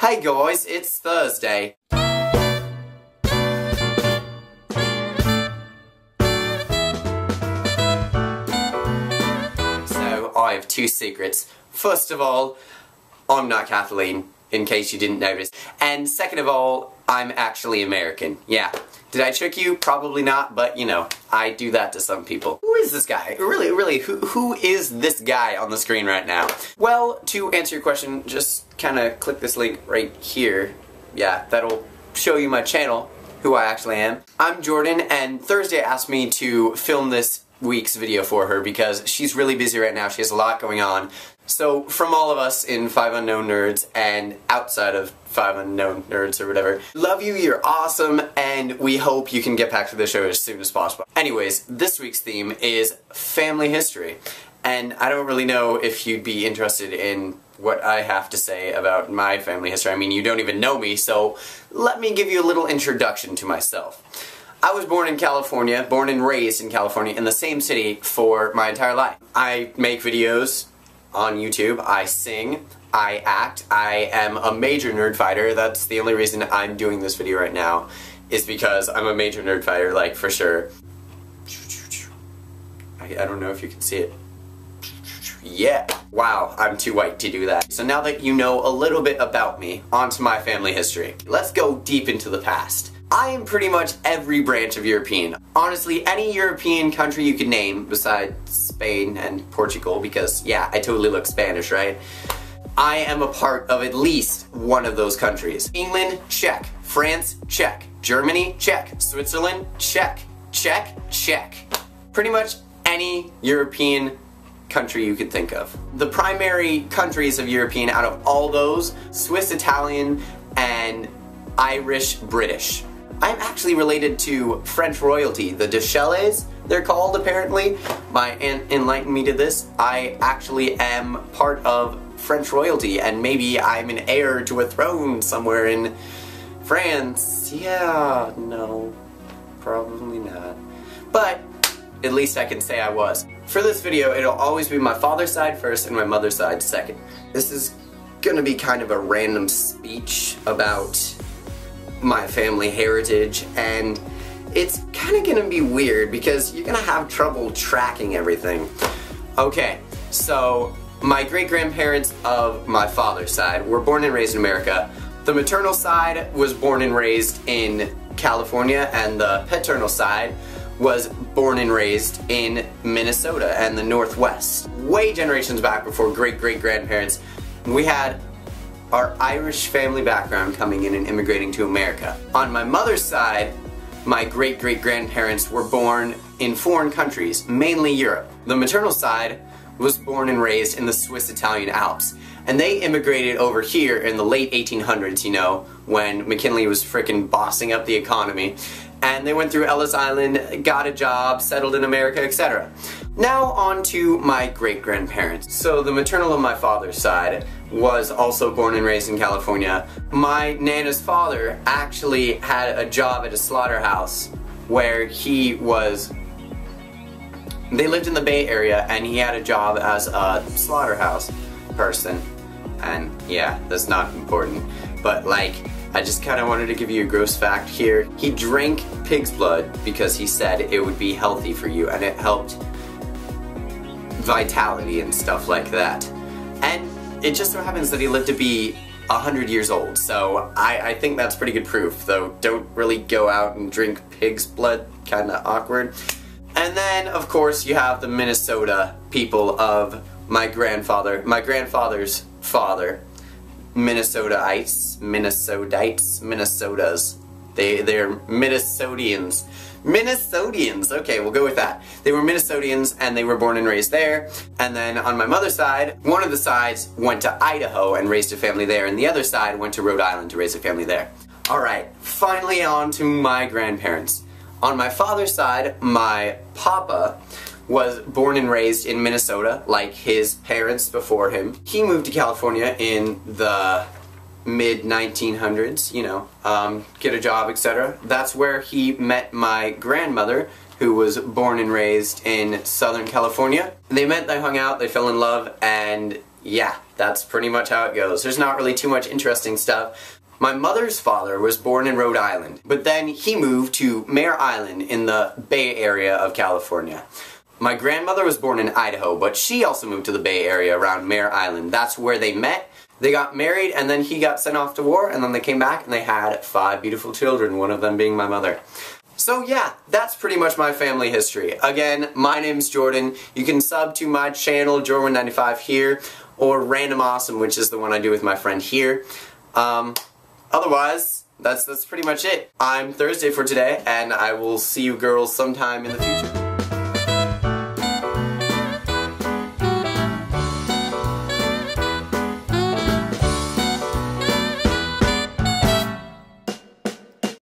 Hey guys, it's Thursday. So, I have two secrets. First of all, I'm not Kathleen, in case you didn't notice. And second of all, I'm actually American. Yeah. Did I trick you? Probably not, but you know, I do that to some people. Who is this guy? Really, who is this guy on the screen right now? Well, to answer your question, just kinda click this link right here. Yeah, that'll show you my channel, who I actually am. I'm Jordan, and Thursday asked me to film this week's video for her because she's really busy right now. She has a lot going on. So, from all of us in 5 Unknown Nerds and outside of 5 Unknown Nerds or whatever, love you, you're awesome, and we hope you can get back to the show as soon as possible. Anyways, this week's theme is family history, and I don't really know if you'd be interested in what I have to say about my family history. I mean, you don't even know me, so let me give you a little introduction to myself. I was born in California, born and raised in California, in the same city for my entire life. I make videos on YouTube, I sing, I act, I am a major nerd fighter. That's the only reason I'm doing this video right now, is because I'm a major nerd fighter, like, for sure. I don't know if you can see it. Yeah! Wow, I'm too white to do that. So now that you know a little bit about me, onto my family history. Let's go deep into the past. I am pretty much every branch of European. Honestly, any European country you could name, besides Spain and Portugal, because, yeah, I totally look Spanish, right? I am a part of at least one of those countries. England, check. France, check. Germany, check. Switzerland, check. Check, check. Pretty much any European country you could think of. The primary countries of European out of all those, Swiss, Italian, and Irish, British. I'm actually related to French royalty, the de Chalets, they're called apparently. My aunt enlightened me to this. I actually am part of French royalty, and maybe I'm an heir to a throne somewhere in France. Yeah, no, probably not. But at least I can say I was. For this video, it'll always be my father's side first and my mother's side second. This is gonna be kind of a random speech about my family heritage, and it's kind of gonna be weird because you're gonna have trouble tracking everything. Okay, so my great-grandparents of my father's side were born and raised in America. The maternal side was born and raised in California, and the paternal side was born and raised in Minnesota and the Northwest. Way generations back before great-great-grandparents, we had our Irish family background coming in and immigrating to America. On my mother's side, my great-great-grandparents were born in foreign countries, mainly Europe. The maternal side was born and raised in the Swiss-Italian Alps, and they immigrated over here in the late 1800s, you know, when McKinley was frickin' bossing up the economy, and they went through Ellis Island, got a job, settled in America, etc. Now on to my great-grandparents. So the maternal of my father's side was also born and raised in California. My Nana's father actually had a job at a slaughterhouse where he was... They lived in the Bay Area, and he had a job as a slaughterhouse person. And yeah, that's not important. But like, I just kind of wanted to give you a gross fact here. He drank pig's blood because he said it would be healthy for you, and it helped vitality and stuff like that. And it just so happens that he lived to be 100 years old, so I think that's pretty good proof, though don't really go out and drink pig's blood, kinda awkward. And then, of course, you have the Minnesota people of my grandfather's father, Minnesotites, Minnesotas. They're Minnesotians. Minnesotians, okay, we'll go with that. They were Minnesotians, and they were born and raised there. And then on my mother's side, one of the sides went to Idaho and raised a family there, and the other side went to Rhode Island to raise a family there. Alright, finally on to my grandparents. On my father's side, my papa was born and raised in Minnesota, like his parents before him. He moved to California in the mid-1900s, you know, get a job, etc. That's where he met my grandmother, who was born and raised in Southern California. They met, they hung out, they fell in love, and yeah, that's pretty much how it goes. There's not really too much interesting stuff. My mother's father was born in Rhode Island, but then he moved to Mare Island in the Bay Area of California. My grandmother was born in Idaho, but she also moved to the Bay Area around Mare Island. That's where they met. They got married, and then he got sent off to war, and then they came back and they had 5 beautiful children, one of them being my mother. So yeah, that's pretty much my family history. Again, my name's Jordan. You can sub to my channel, Jordan95 here, or Random Awesome, which is the one I do with my friend here. Otherwise, that's pretty much it. I'm Thursday for today, and I will see you girls sometime in the future.